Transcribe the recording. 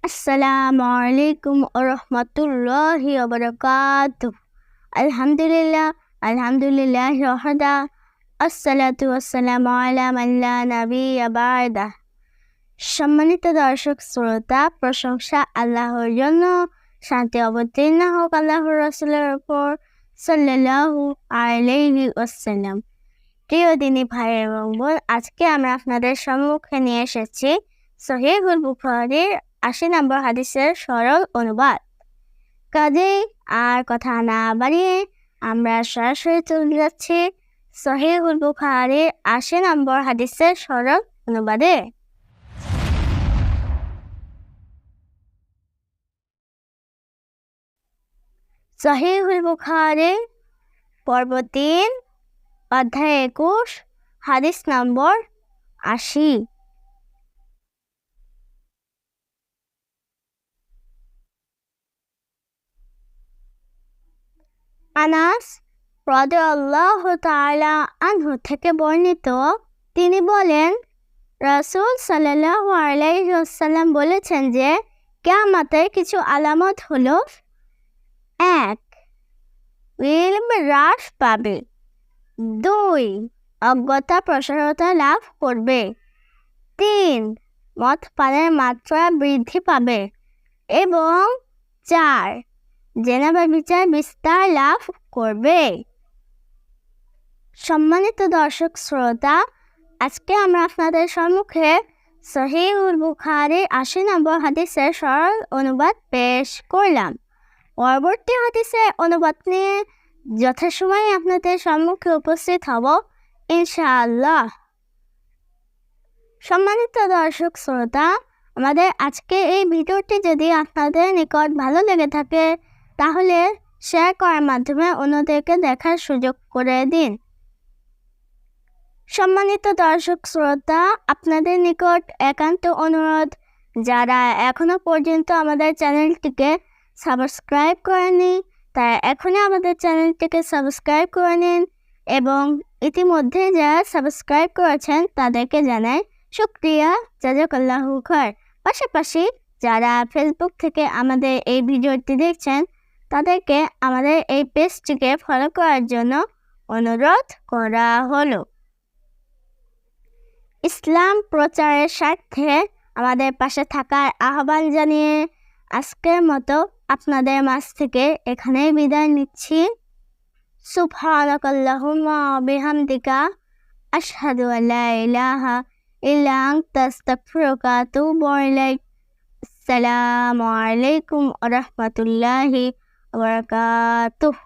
আসসালামু আলাইকুম ওয়া রাহমাতুল্লাহি ওয়া বারাকাতুহু। আলহামদুলিল্লাহ, আলহামদুলিল্লাহি ওয়াহদা, আসসালাতু ওয়াসসালামু আলা মান লা নাবিয়্যা বা'দা। সম্মানিত দর্শক শ্রোতা, প্রশংসা আল্লাহর জন্য, শান্তি অবতীর্ণ হোক আল্লাহর রাসূলের উপর সাল্লাল্লাহু আলাইহি ওয়াসাল্লাম। প্রিয় দিনী ভাই এবং বোন, আজকে আমরা আপনাদের সম্মুখে নিয়ে এসেছি সহিহুল বুখারীর ৮০ নম্বর হাদিসের সরল অনুবাদ। কাজেই আর কথা না বাড়িয়ে আমরা সরাসরি চলে যাচ্ছি সহিহুল বুখারীর ৮০ নম্বর হাদিসের সরল অনুবাদে। সহিহুল বুখারী পর্ব ৩, অধ্যায় ২১, হাদিস নম্বর ৮০। আনাস রাদিয়াল্লাহু তাআলা আনহু থেকে বর্ণিত, তিনি বলেন, রাসূল সাল্লাল্লাহু আলাইহি ওয়াসাল্লাম বলেছেন যে কিয়ামতের কিছু আলামত হলো: ১. ইলম হ্রাস পাবে। ২. অজ্ঞতা প্রসারতা লাভ করবে। ৩. মদ পানের মাত্রা বৃদ্ধি পাবে। এবং ৪. জেনা ব্যভিচার বিস্তার লাভ করবে। সম্মানিত দর্শক শ্রোতা, আজকে আমরা আপনাদের সম্মুখে সহিহুল বুখারীর ৮০ নম্বর হাদিসের সরল অনুবাদ পেশ করলাম। পরবর্তী হাদিসের অনুবাদ নিয়ে যথাসময়ে আপনাদের সম্মুখে উপস্থিত হব ইনশাআল্লাহ। সম্মানিত দর্শক শ্রোতা, আমাদের আজকে এই ভিডিওটি যদি আপনাদের নিকট ভালো লেগে থাকে তাহলে শেয়ার করার মাধ্যমে অন্যদেরকে দেখার সুযোগ করে দিন। সম্মানিত দর্শক শ্রোতা, আপনাদের নিকট একান্ত অনুরোধ, যারা এখনো পর্যন্ত আমাদের চ্যানেলটিকে সাবস্ক্রাইব করেননি তারা এখনই আমাদের চ্যানেলটিকে সাবস্ক্রাইব করে নিন, এবং ইতিমধ্যে যারা সাবস্ক্রাইব করেছেন তাদেরকে জানাই শুকরিয়া, জাযাকাল্লাহু খায়র। পাশাপাশি যারা ফেসবুক থেকে আমাদের এই ভিডিওটি দেখছেন তাদেরকে আমাদের এই পেজটিকে ফলো করার জন্য অনুরোধ করা হলো। ইসলাম প্রচারের স্বার্থে আমাদের পাশে থাকার আহ্বান জানিয়ে আজকের মতো আপনাদের মাঝ থেকে এখানেই বিদায় নিচ্ছি। সুবহানাকাল্লাহুম্মা ওয়া বিহামদিকা, আশহাদু আল্লা ইলাহা ইল্লা আনতা, আস্তাগফিরুকা ওয়া আতুবু ইলাইক। আসসালামু আলাইকুম ওয়া রাহমাতুল্লাহি ওয়া বারাকাতুহু।